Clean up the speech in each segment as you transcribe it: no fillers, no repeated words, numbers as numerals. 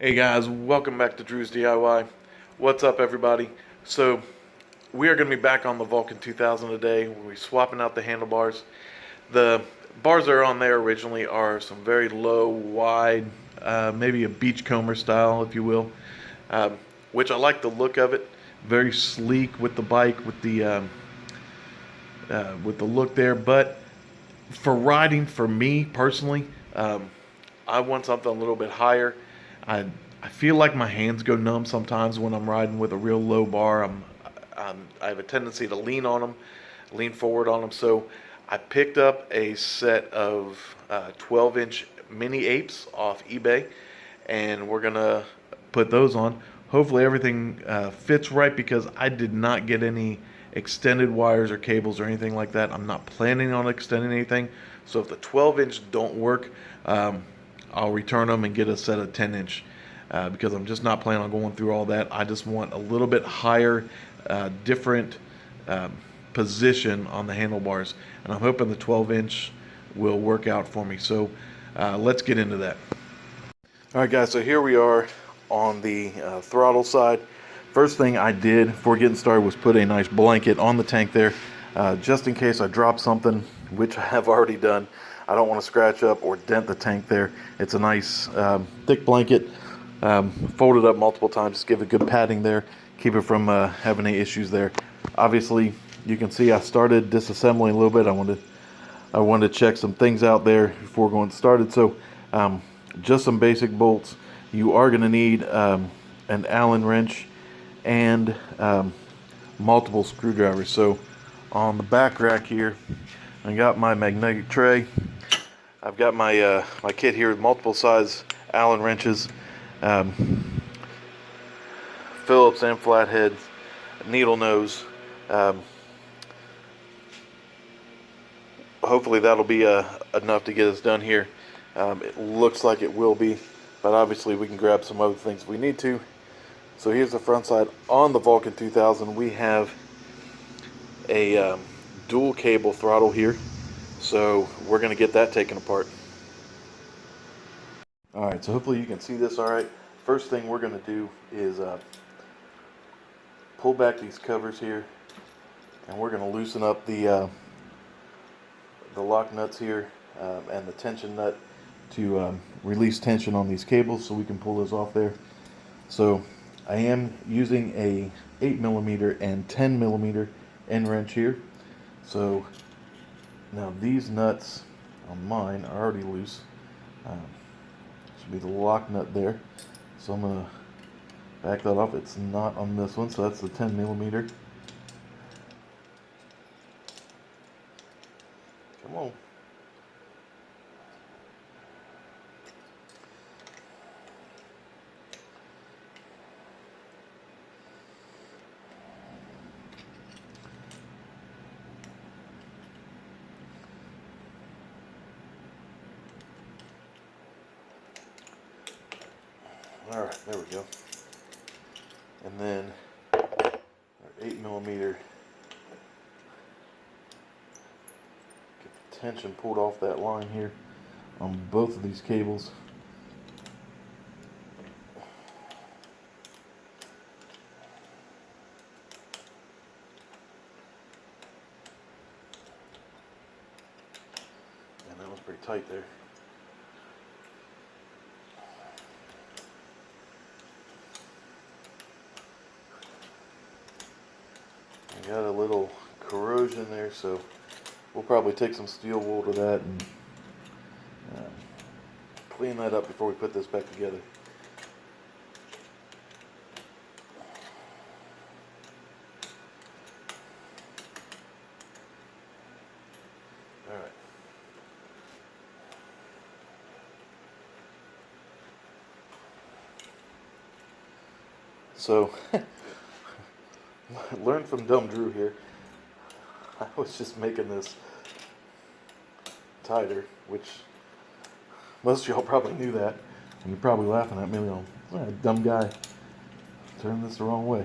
Hey guys, welcome back to Drew's DIY. What's up, everybody? So, we are going to be back on the Vulcan 2000 today. We're swapping out the handlebars. The bars that are on there originally are some very low, wide, maybe a beachcomber style, if you will, which I like the look of it. Very sleek with the bike, with the look there. But for riding, for me personally, I want something a little bit higher. I I feel like my hands go numb sometimes when I'm riding with a real low bar. I have a tendency to lean on them, lean forward on them. So I picked up a set of 12-inch mini apes off eBay, and we're gonna put those on. Hopefully everything fits right because I did not get any extended wires or cables or anything like that. I'm not planning on extending anything. So if the 12-inch don't work, I'll return them and get a set of 10-inch because I'm just not planning on going through all that. I just want a little bit higher, different um, position on the handlebars, and I'm hoping the 12-inch will work out for me. So let's get into that. All right, guys, so here we are on the throttle side. First thing I did before getting started was put a nice blanket on the tank there, just in case I drop something, which I have already done. I don't want to scratch up or dent the tank there. It's a nice thick blanket, folded up multiple times, just give it good padding there, keep it from having any issues there. Obviously, you can see I started disassembling a little bit. I wanted to check some things out there before going started. So just some basic bolts. You are going to need an Allen wrench and multiple screwdrivers. So on the back rack here, I got my magnetic tray. I've got my my kit here with multiple size Allen wrenches, Phillips and flatheads, needle nose. Um, Hopefully that'll be enough to get us done here. It looks like it will be, but obviously we can grab some other things if we need to. So here's the front side. On the Vulcan 2000, we have a dual cable throttle here. So we're going to get that taken apart. Alright, so hopefully you can see this alright. First thing we're going to do is pull back these covers here, and we're going to loosen up the lock nuts here and the tension nut to release tension on these cables so we can pull those off there. So I am using a 8mm and 10mm end wrench here. So now these nuts on mine are already loose. Should be the lock nut there. So I'm going to back that off. It's not on this one, so that's the 10mm. Come on. All right, there we go. And then our 8mm. Get the tension pulled off that line here on both of these cables. And that was pretty tight there. I got a little corrosion there, so we'll probably take some steel wool to that and clean that up before we put this back together. Alright. So, learn from Dumb Drew here. I was just making this tighter, which most of y'all probably knew that, and you're probably laughing at me, dumb guy, turned this the wrong way.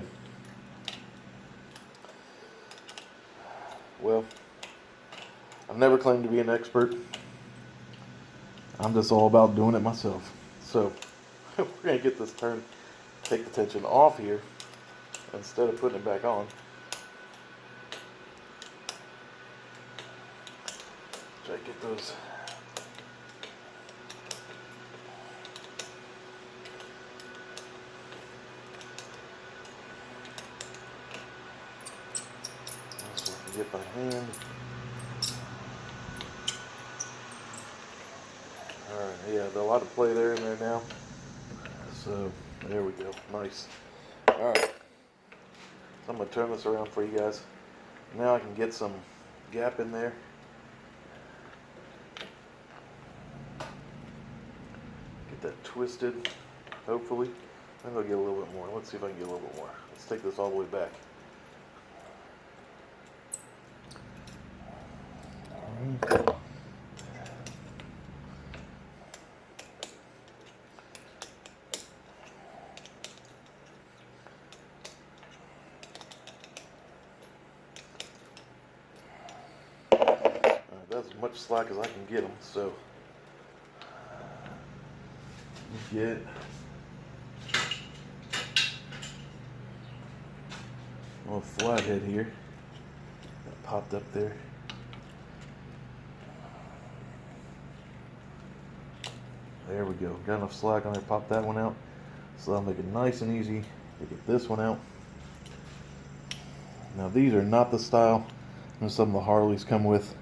Well, I've never claimed to be an expert. I'm just all about doing it myself. So, we're going to get this turned, take the tension off here instead of putting it back on. Try to get those. So I can get my hand. Alright, yeah, there's a lot of play there in there now. So, there we go. Nice. Alright. So I'm going to turn this around for you guys. Now I can get some gap in there. Get that twisted, hopefully. I'm going to get a little bit more. Let's see if I can get a little bit more. Let's take this all the way back. Alright. That's as much slack as I can get them, so get a little flathead here that popped up there. There we go. Got enough slack on there. Pop that one out. So that'll make it nice and easy to get this one out. Now these are not the style that some of the Harleys come with.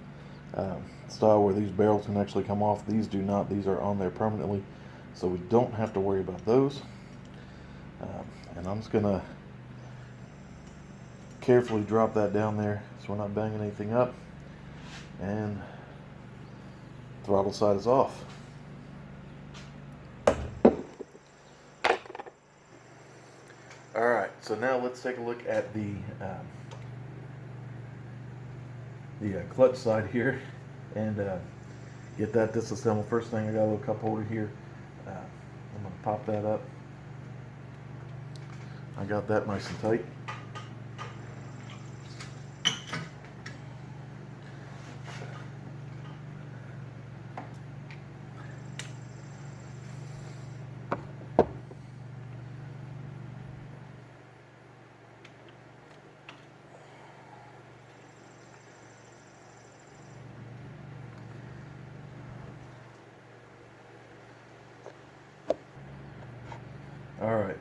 Style where these barrels can actually come off. These do not. These are on there permanently, so we don't have to worry about those. And I'm just gonna carefully drop that down there so we're not banging anything up, and throttle side is off. Alright, so now let's take a look at the clutch side here, and get that disassembled. First thing, I got a little cup holder here. I'm going to pop that up. I got that nice and tight. All right.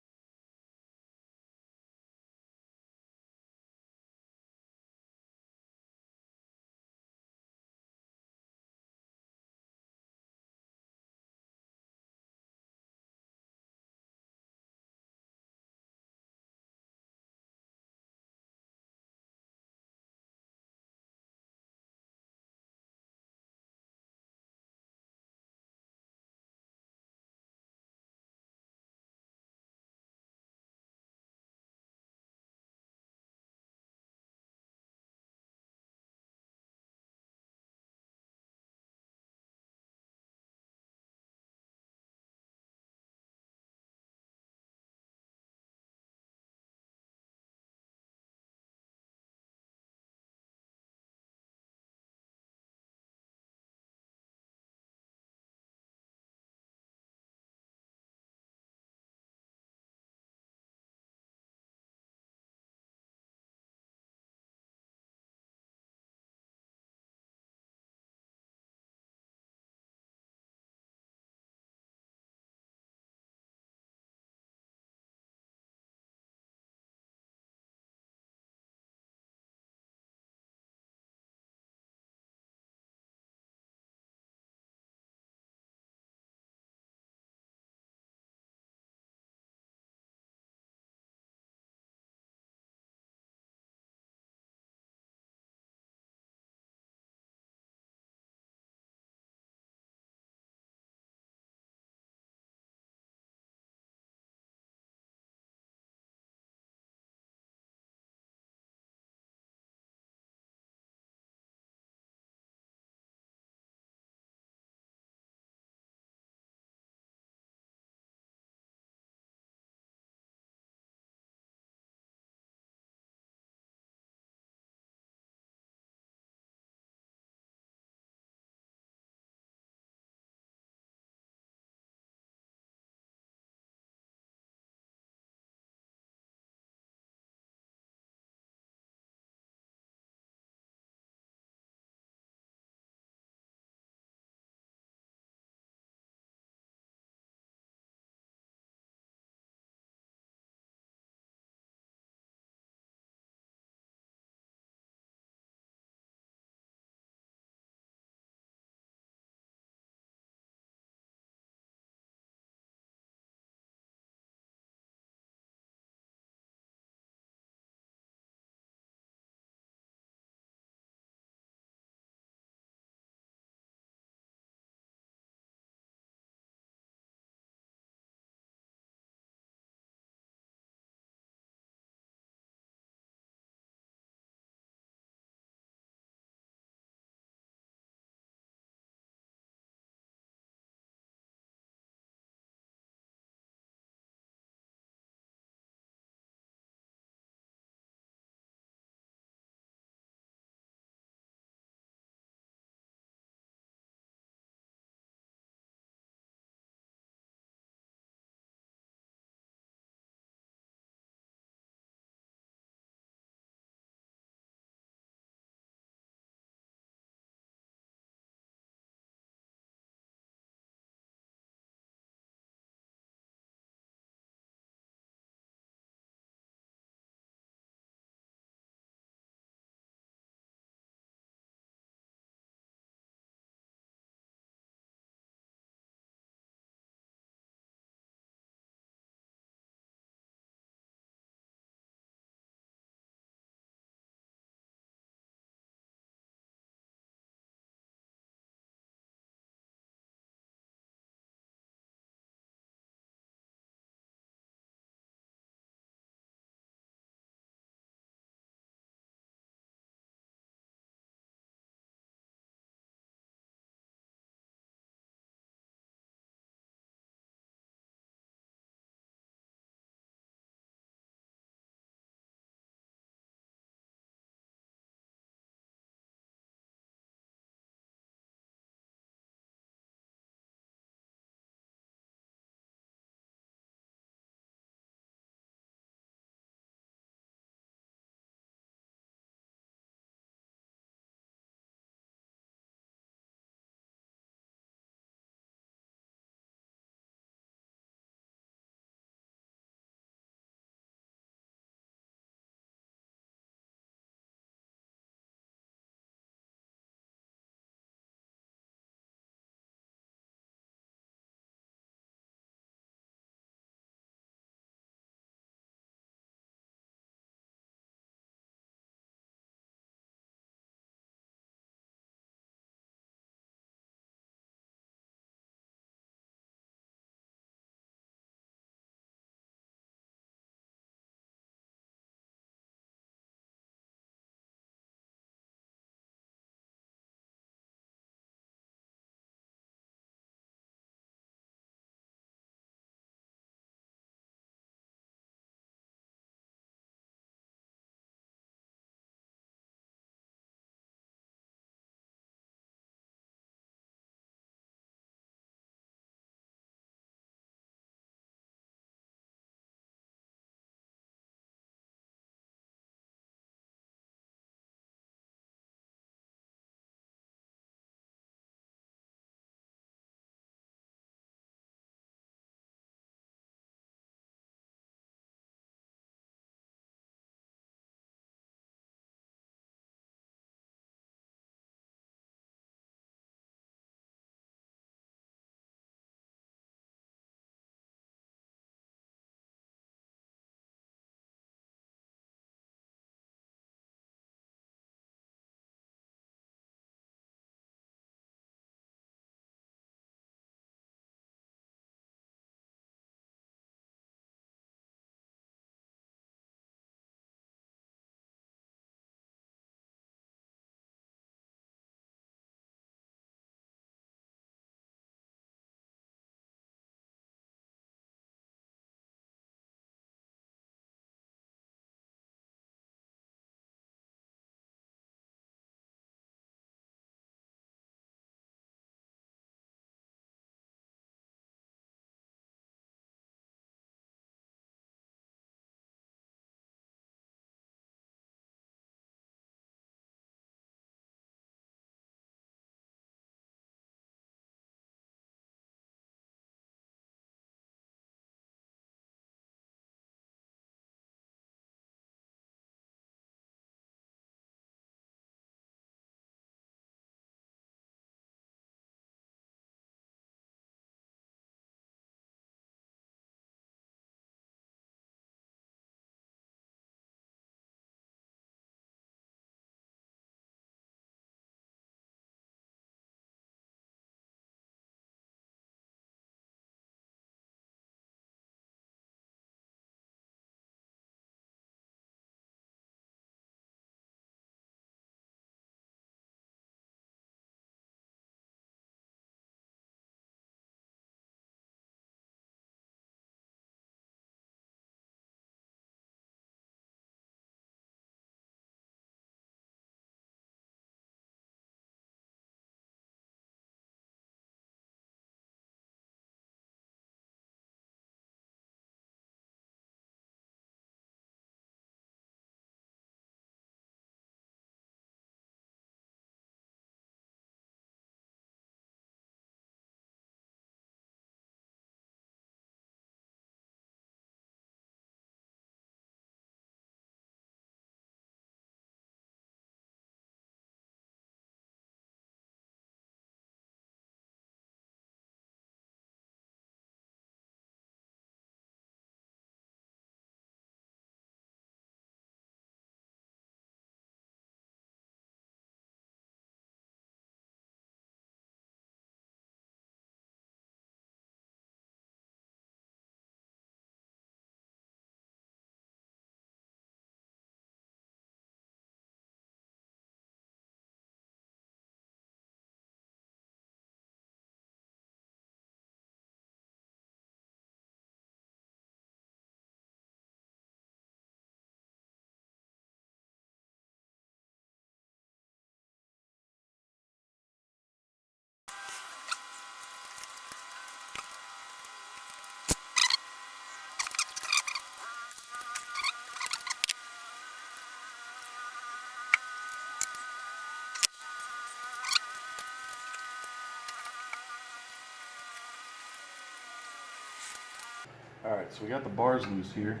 Alright, so we got the bars loose here,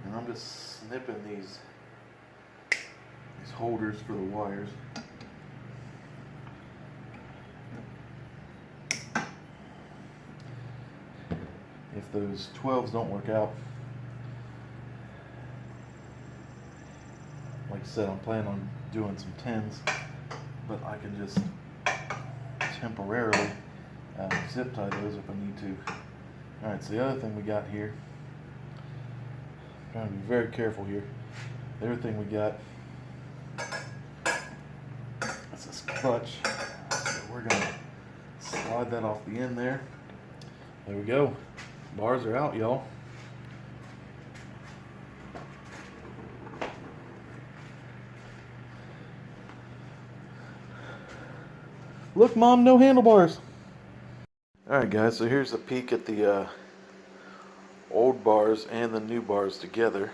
and I'm just snipping these holders for the wires. If those 12s don't work out, like I said, I'm planning on doing some 10s, but I can just temporarily zip tie those if I need to. Alright, so the other thing we got here, I'm trying to be very careful here. The other thing we got is this clutch. So we're going to slide that off the end there. There we go. Bars are out, y'all. Look, Mom, no handlebars. Alright guys, so here's a peek at the old bars and the new bars together.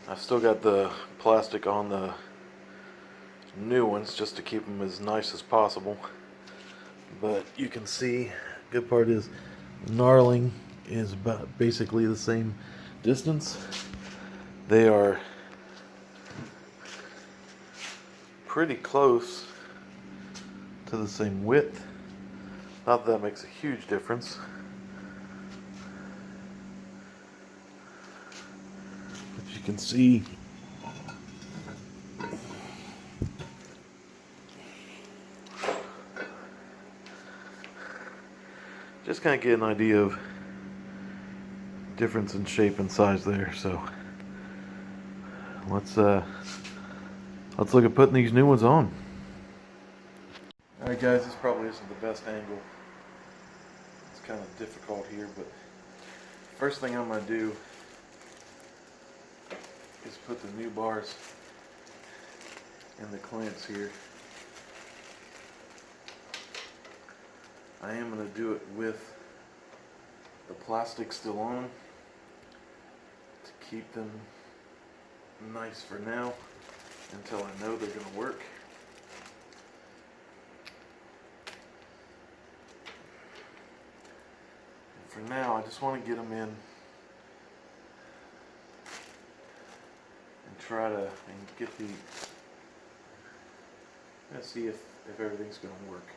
I've still got the plastic on the new ones just to keep them as nice as possible. But you can see, good part is, knurling is about basically the same distance. They are pretty close to the same width. Not that makes a huge difference. But you can see just kind of get an idea of difference in shape and size there. So let's look at putting these new ones on. Alright guys, this probably isn't the best angle. It's kind of difficult here, but first thing I'm going to do is put the new bars in the clamps here. I am going to do it with the plastic still on to keep them nice for now until I know they're going to work. For now, I just want to get them in and try to get the, let's see if everything's going to work.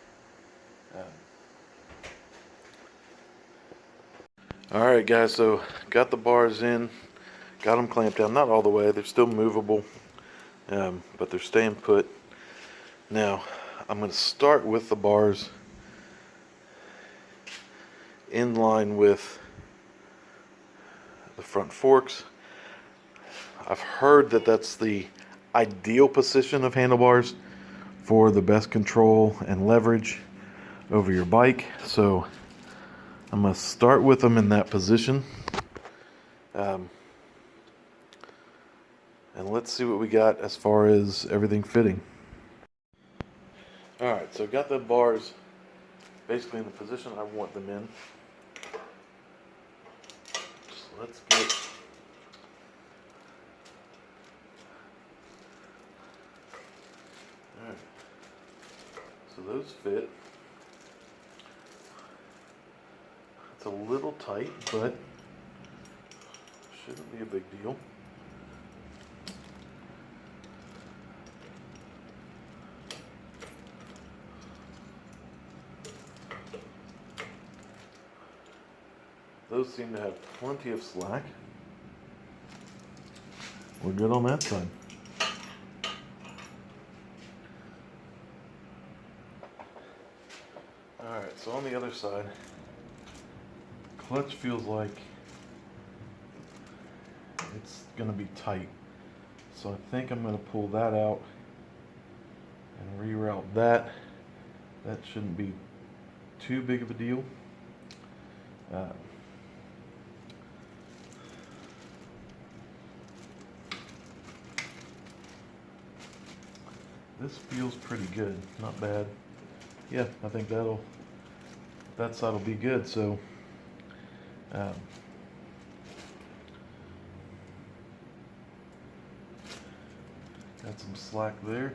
Alright guys, so got the bars in, got them clamped down, not all the way, they're still movable, but they're staying put. Now, I'm going to start with the bars in line with the front forks. I've heard that that's the ideal position of handlebars for the best control and leverage over your bike. So I'm going to start with them in that position. And let's see what we got as far as everything fitting. Alright, so got the bars basically in the position I want them in. So let's get alright. So those fit. It's a little tight, but shouldn't be a big deal. Those seem to have plenty of slack. We're good on that side. Alright, so on the other side, clutch feels like it's going to be tight. So I think I'm going to pull that out and reroute that. That shouldn't be too big of a deal. This feels pretty good, not bad. Yeah, I think that side will be good. So got some slack there.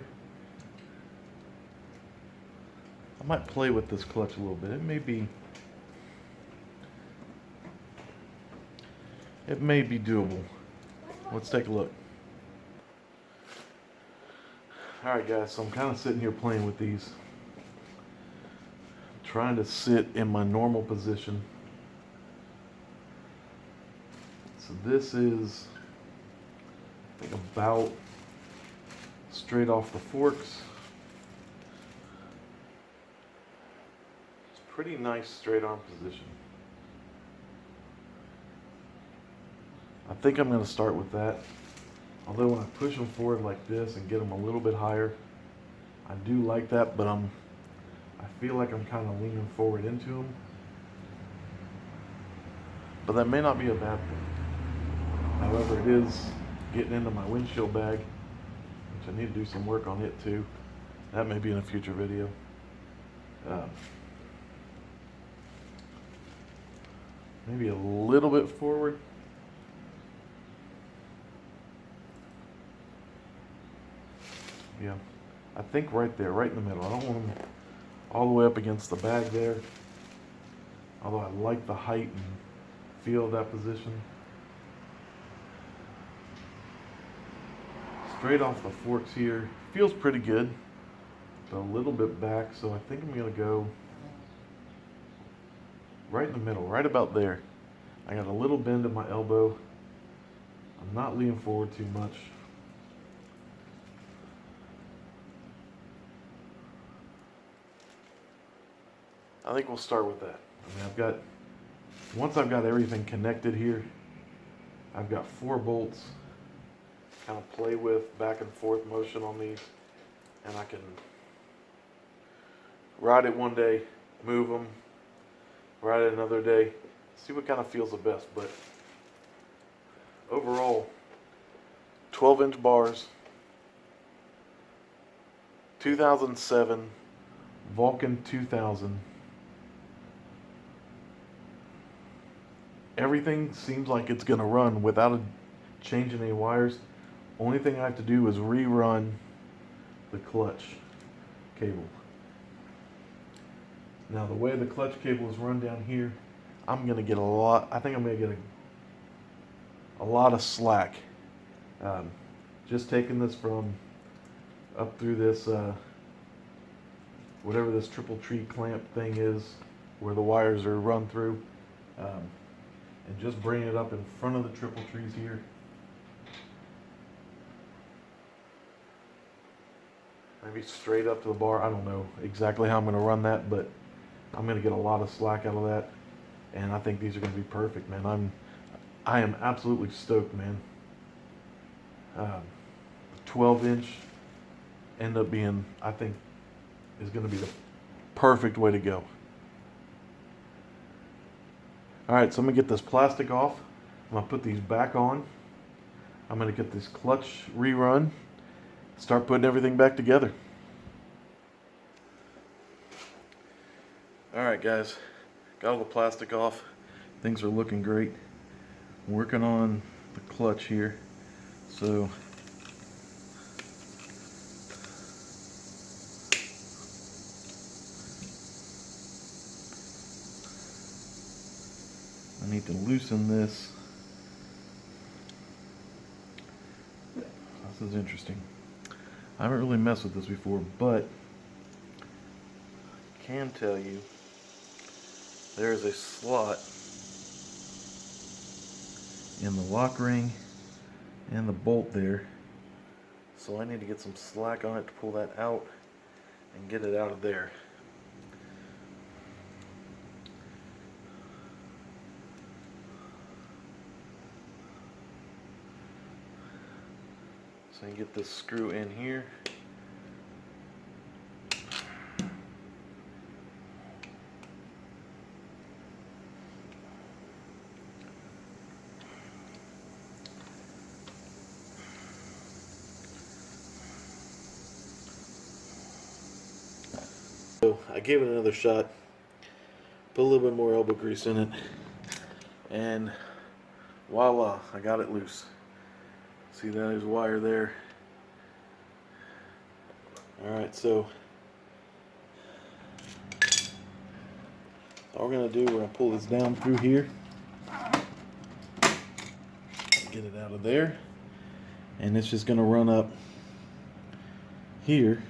I might play with this clutch a little bit. It may be it may be doable. Let's take a look. Alright guys, so I'm kind of sitting here playing with these. Trying to sit in my normal position. So this is, I think, about straight off the forks. It's pretty nice straight arm position. I think I'm going to start with that. Although when I push them forward like this and get them a little bit higher, I do like that, but I feel like I'm kind of leaning forward into them. But that may not be a bad thing. However, it is getting into my windshield bag, which I need to do some work on it too. That may be in a future video. Maybe a little bit forward. Yeah, I think right there, right in the middle. I don't want them all the way up against the bag there. Although I like the height and feel of that position. Straight off the forks here. Feels pretty good. But a little bit back, so I think I'm going to go right in the middle, right about there. I got a little bend in my elbow. I'm not leaning forward too much. I think we'll start with that. I mean, once I've got everything connected here, I've got 4 bolts, kind of play with back and forth motion on these, and I can ride it one day, move them, ride it another day, see what kind of feels the best. But overall, 12-inch bars, 2007 Vulcan 2000. Everything seems like it's going to run without changing any wires. Only thing I have to do is rerun the clutch cable. Now the way the clutch cable is run down here, I'm going to get I think I'm going to get a lot of slack. Just taking this from up through this, whatever this triple tree clamp thing is, where the wires are run through. And just bringing it up in front of the triple trees here. Maybe straight up to the bar. I don't know exactly how I'm going to run that, but I'm going to get a lot of slack out of that. And I think these are going to be perfect, man. I am absolutely stoked, man. 12-inch end up being, I think, is going to be the perfect way to go. Alright, so I'm going to get this plastic off. I'm going to put these back on. I'm going to get this clutch rerun. Start putting everything back together. Alright guys, got all the plastic off. Things are looking great. Working on the clutch here. So I need to loosen this. This is interesting. I haven't really messed with this before, but I can tell you there is a slot in the lock ring and the bolt there. So I need to get some slack on it to pull that out and get it out of there. So you get this screw in here. So I gave it another shot, put a little bit more elbow grease in it, and voila, I got it loose. See, that is wire there. Alright, so all we're going to do, we're going to pull this down through here. get it out of there. And it's just going to run up here.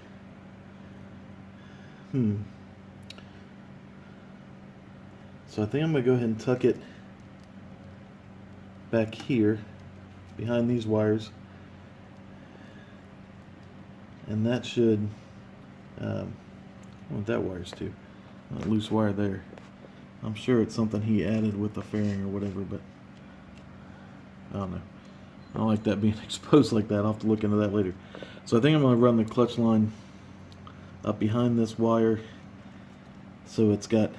So I think I'm going to go ahead and tuck it back here behind these wires. And that should, I want that wire's too. A loose wire there. I'm sure it's something he added with the fairing or whatever, but I don't know. I don't like that being exposed like that. I'll have to look into that later. So I think I'm going to run the clutch line up behind this wire, so it's got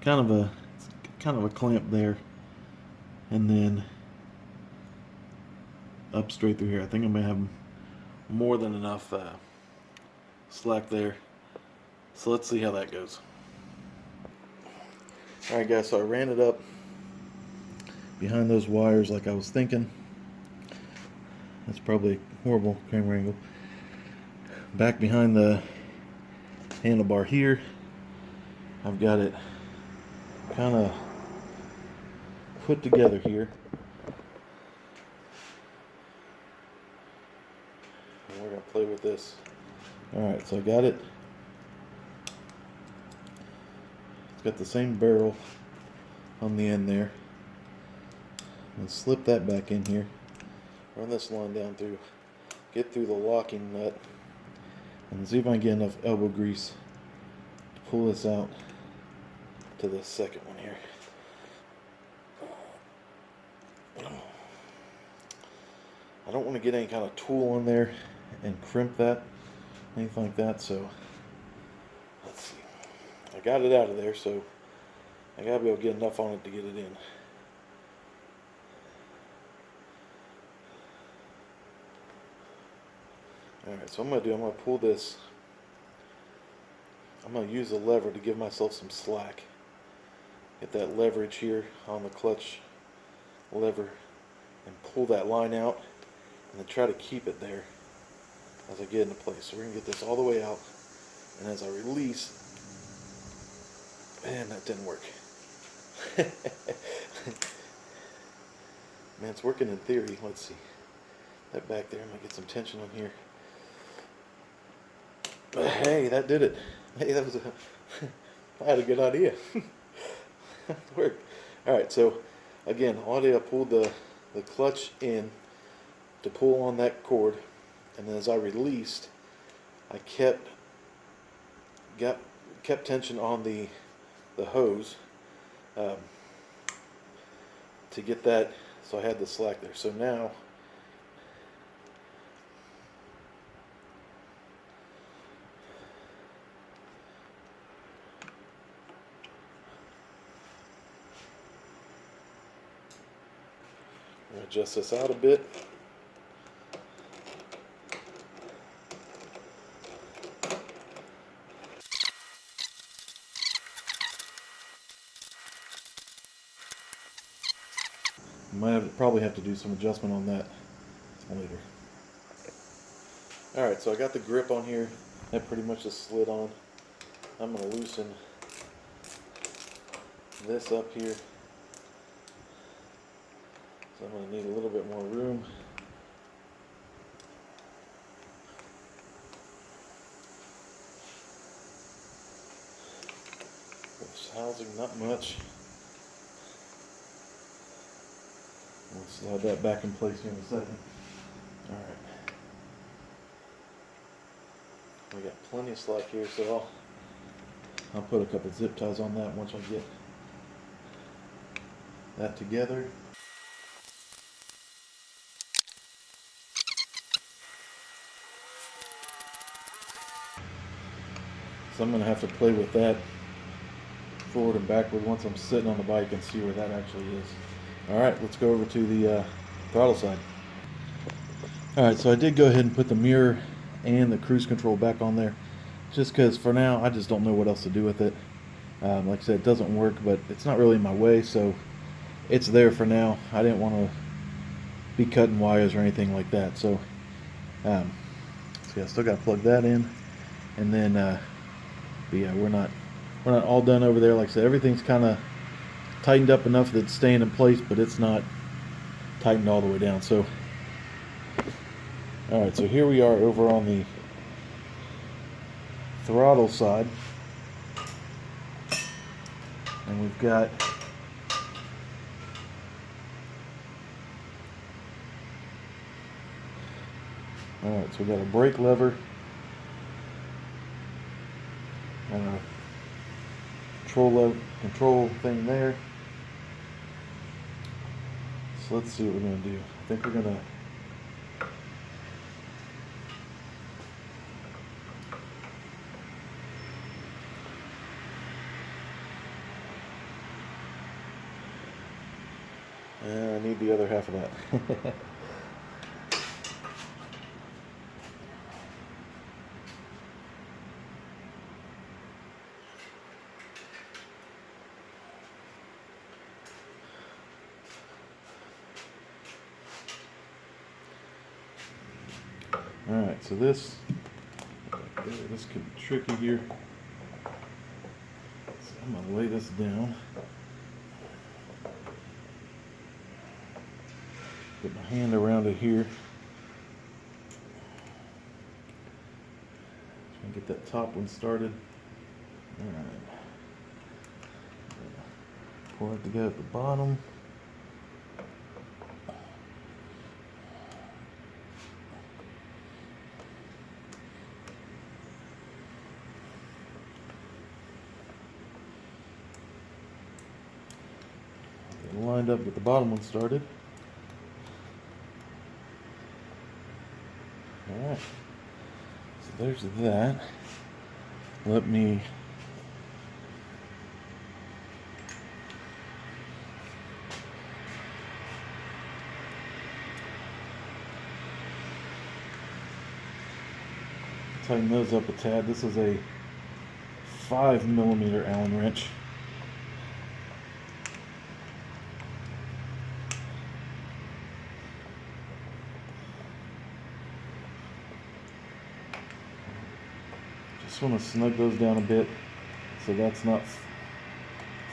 kind of a clamp there, and then up straight through here. I think I'm going to have more than enough slack there. So let's see how that goes. Alright guys, so I ran it up behind those wires like I was thinking. That's probably a horrible camera angle. Back behind the handlebar here, I've got it kind of put together here. And we're going to play with this. Alright, so I got it. It's got the same barrel on the end there. And slip that back in here. Run this line down through. Get through the locking nut. And see if I can get enough elbow grease to pull this out to the second one here. I don't want to get any kind of tool on there and crimp that, anything like that, so let's see. I got it out of there, so I gotta be able to get enough on it to get it in. Alright, so I'm going to pull this. I'm going to use the lever to give myself some slack. Get that leverage here on the clutch lever and pull that line out, and then try to keep it there as I get into place. So we're going to get this all the way out, and as I release, man, that didn't work. Man, it's working in theory. Let's see. That back there, I'm going to get some tension on here. But hey, that did it. Hey, that was I had a good idea. It worked. Alright, so again, all I did, I pulled the clutch in to pull on that cord, and then as I released, I kept tension on the hose to get that, so I had the slack there. So now I'm going to adjust this out a bit. Probably have to do some adjustment on that later. Alright, so I got the grip on here. That pretty much is slid on. I'm going to loosen this up here. So I'm going to need a little bit more room. This housing, not much. We'll slide that back in place here in a second. Alright. We got plenty of slack here, so I'll put a couple zip ties on that once I get that together. So I'm going to have to play with that forward and backward once I'm sitting on the bike and see where that actually is. Alright, let's go over to the throttle side. Alright, so I did go ahead and put the mirror and the cruise control back on there, just because for now I just don't know what else to do with it. Like I said, it doesn't work, but it's not really in my way, so it's there for now. I didn't want to be cutting wires or anything like that, so yeah, I still got to plug that in, and then but yeah, we're not all done over there. Like I said, everything's kind of tightened up enough that it's staying in place, but it's not tightened all the way down. So, all right, so here we are over on the throttle side, and we've got so we got a brake lever and a control thing there. So let's see what we're going to do. I think we're going to I need the other half of that. Alright, so this could be tricky here. So I'm going to lay this down. Get my hand around it here. Try and get that top one started. Alright. Pull it together at the bottom. Lined up, get the bottom one started. Alright, so there's that. Let me tighten those up a tad. This is a 5mm Allen wrench. Just want to snug those down a bit so that's not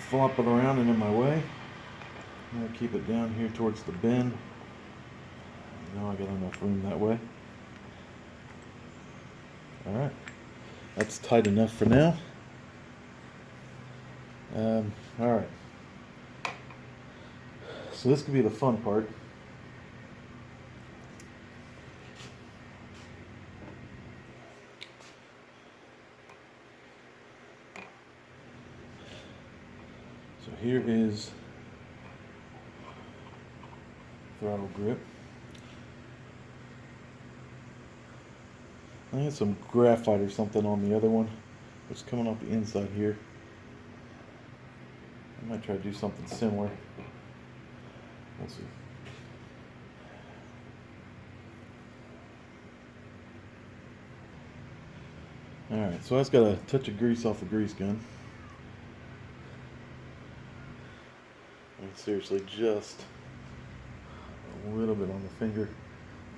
flopping around and in my way. I'm going to keep it down here towards the bend. Now I got enough room that way. Alright, that's tight enough for now. Alright, so this could be the fun part. So here is throttle grip. I think it's some graphite or something on the other one. It's coming off the inside here. I might try to do something similar. We'll see. Alright, so I just got a touch of grease off the grease gun. And seriously, just a little bit on the finger.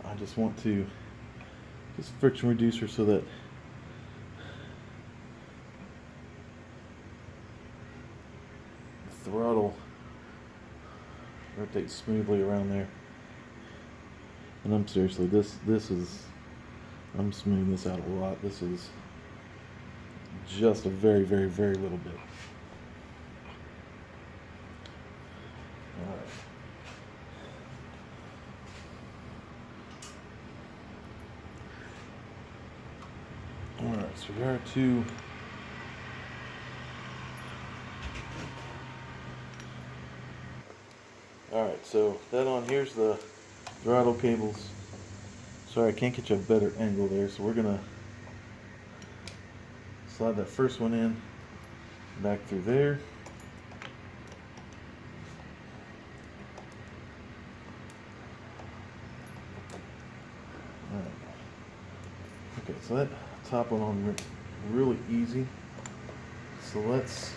I just want to just friction reducer so that the throttle rotates smoothly around there. And I'm seriously, I'm smoothing this out a lot. This is just a very, very, very little bit. Alright, so there are two. Alright, so that on here's the throttle cables. Sorry, I can't get you a better angle there, so we're gonna slide that first one in back through there. Alright. Okay, so that top one on really easy. So let's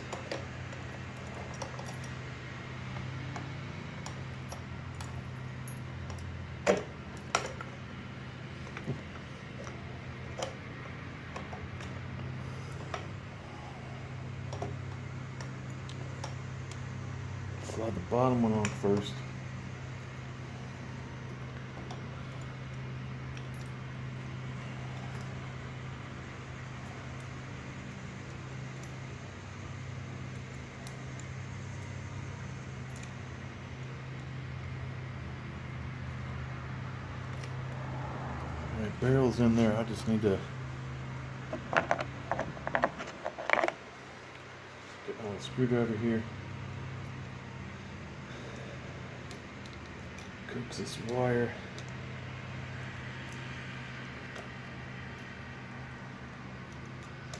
slide the bottom one on first. barrel's in there. I just need to get my screwdriver here. Coax this wire.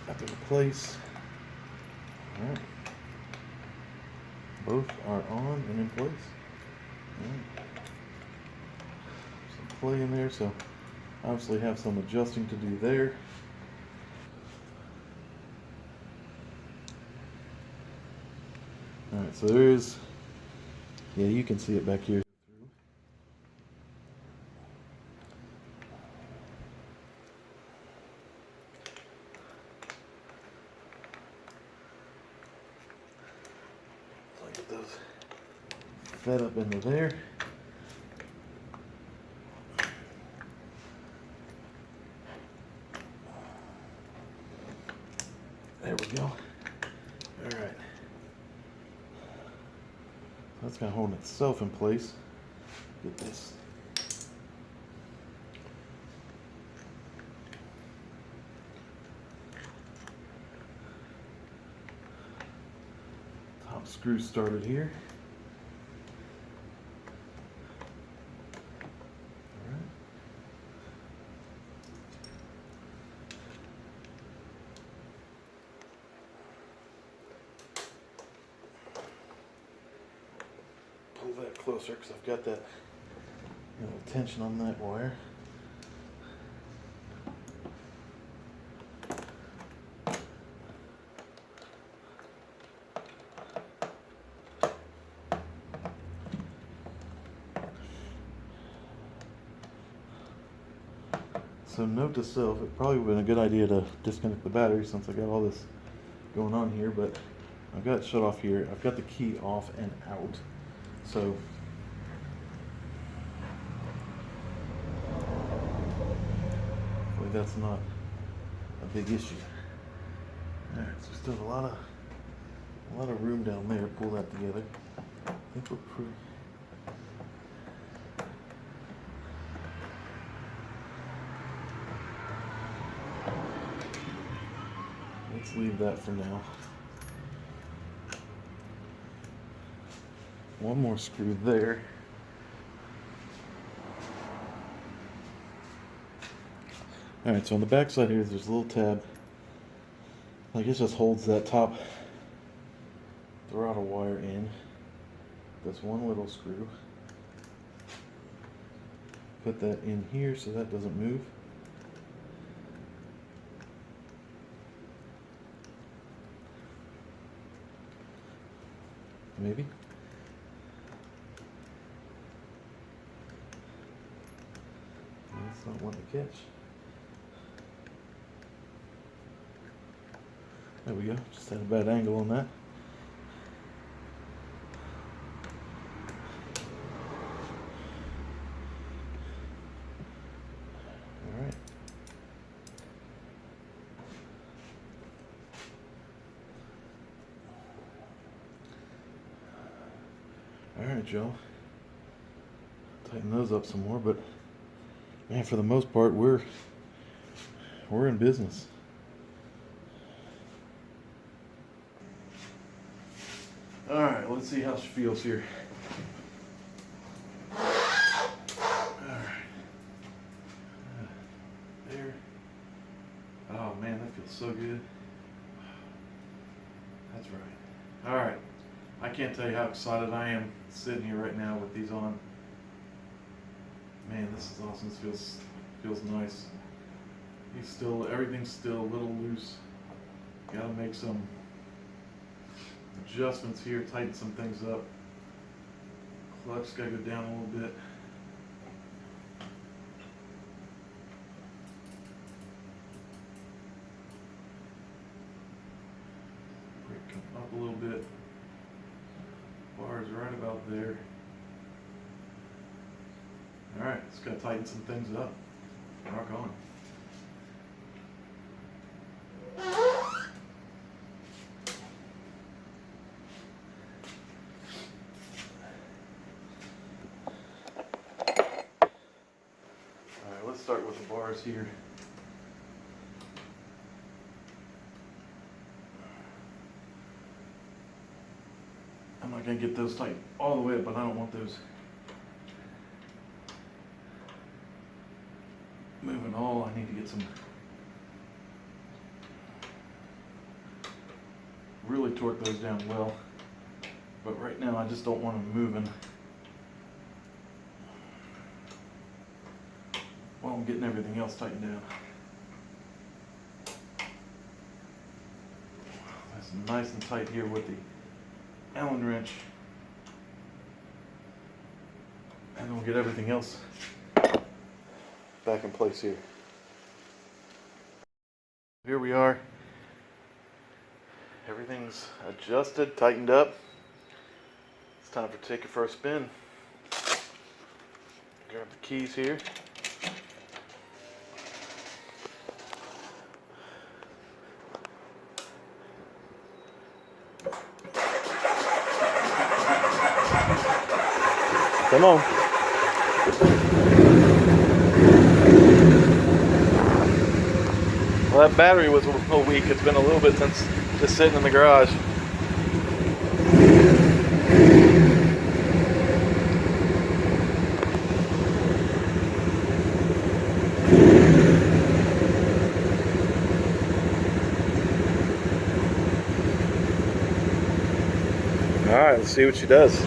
Up in place. Alright. Both are on and in place. Alright. Some play in there, so obviously have some adjusting to do there. Alright, so there is, yeah, you can see it back here. So I get those fed up into there. There we go. Alright. That's kind of holding itself in place. Get this. Top screw started here. Alright. Pull that closer because I've got that tension on that wire. So note to self, it probably would have been a good idea to disconnect the battery since I got all this going on here, but I've got it shut off here. I've got the key off and out. So hopefully that's not a big issue. Alright, so we still have a lot of room down there. Pull that together. I think we're pretty. Let's leave that for now. One more screw there. Alright, so on the back side here, there's a little tab. I guess just holds that top throttle wire in. That's one little screw. Put that in here so that doesn't move. Maybe. That's not one to catch. There we go. Just had a bad angle on that. All right. All right, Joe. Tighten those up some more, but man, for the most part, we're in business. All right, let's see how she feels here. All right. There. Oh man, that feels so good. That's right. All right. I can't tell you how excited I am sitting here right now with these on. Man, this is awesome. This feels nice. Everything's still a little loose. Gotta make some adjustments here, tighten some things up. Clutch gotta go down a little bit. Brake come up a little bit. Bars right about there. Alright, just gotta tighten some things up. Rock on. Alright, let's start with with the bars here. I'm not going to get those tight all the way up, but I don't want those moving all. I need to get some, really torque those down well. But right now I just don't want them moving while I'm getting everything else tightened down. That's nice and tight here with the Allen wrench, and then we'll get everything else back in place here. Here we are. Everything's adjusted, tightened up. It's time for take it for a spin. Grab the keys here. Come on. Well, that battery was a little weak. It's been a little bit since just sitting in the garage. All right, let's see what she does.